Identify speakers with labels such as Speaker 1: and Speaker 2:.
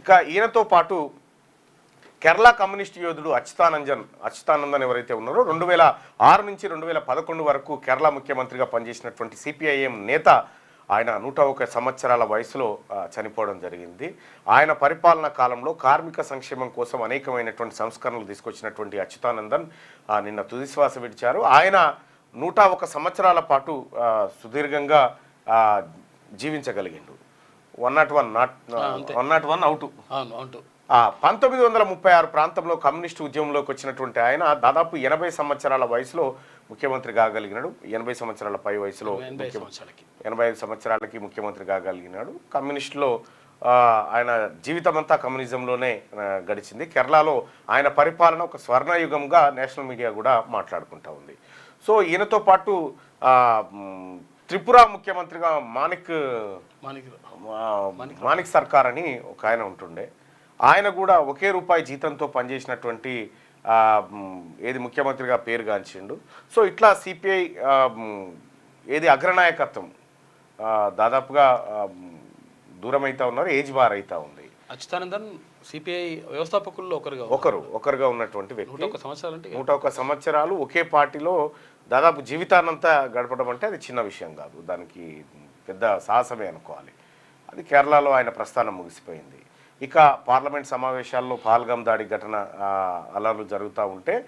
Speaker 1: ఇక ఈయనతో పాటు కేరళ కమ్యూనిస్ట్ యోధుడు అచ్యుతానందన్ ఎవరైతే ఉన్నారో 2006 నుంచి 2011 వరకు కేరళ ముఖ్యమంత్రిగా పనిచేసినటువంటి సిపిఐఎం నేత ఆయన 101 సంవత్సరాల వయసులో చనిపోవడం జరిగింది. ఆయన పరిపాలన కాలంలో కార్మిక సంక్షేమం కోసం అనేకమైనటువంటి సంస్కరణలు తీసుకొచ్చినటువంటి అచ్యుతానందన్ నిన్న తుదిశ్వాస విడిచారు. ఆయన 101 సంవత్సరాల పాటు సుదీర్ఘంగా జీవించగలిగిండు. 101 అవుట్. 1936 ప్రాంతంలో కమ్యూనిస్టు ఉద్యమంలోకి వచ్చినటువంటి ఆయన దాదాపు 80 సంవత్సరాల వయసులో ముఖ్యమంత్రి కాగలిగినాడు. 80 సంవత్సరాల పై వయసులో 85 సంవత్సరాలకి ముఖ్యమంత్రి కాగలిగినాడు. కమ్యూనిస్టులో ఆయన జీవితమంతా కమ్యూనిజంలోనే గడిచింది. కేరళలో ఆయన పరిపాలన ఒక స్వర్ణయుగంగా నేషనల్ మీడియా కూడా మాట్లాడుకుంటా ఉంది. సో ఈయనతో పాటు త్రిపుర ముఖ్యమంత్రిగా మాణిక్ సర్కార్ అని ఒక ఆయన ఉంటుండే. ఆయన కూడా ఒకే రూపాయి జీతంతో పనిచేసినటువంటి ఏది ముఖ్యమంత్రిగా పేరుగాంచిండు. సో ఇట్లా సిపిఐ ఏది అగ్రనాయకత్వం దాదాపుగా దూరం అవుతా ఉన్నారు, ఏజ్ బార్ అవుతా ఉంది.
Speaker 2: అచ్యుతానందన్ సిపిఐ వ్యవస్థాపకుల్లో
Speaker 1: ఒకరుగా ఉన్నటువంటి వ్యక్తి.
Speaker 2: 101
Speaker 1: సంవత్సరాలు ఒకే పార్టీలో దాదాపు జీవితాన్నంతా గడపడం అంటే అది చిన్న విషయం కాదు, దానికి పెద్ద సాహసమే అనుకోవాలి. అది కేరళలో ఆయన ప్రస్థానం ముగిసిపోయింది. ఇక పార్లమెంట్ సమావేశాల్లో పహల్గామ్ దాడి ఘటన అలర్లు జరుగుతూ ఉంటే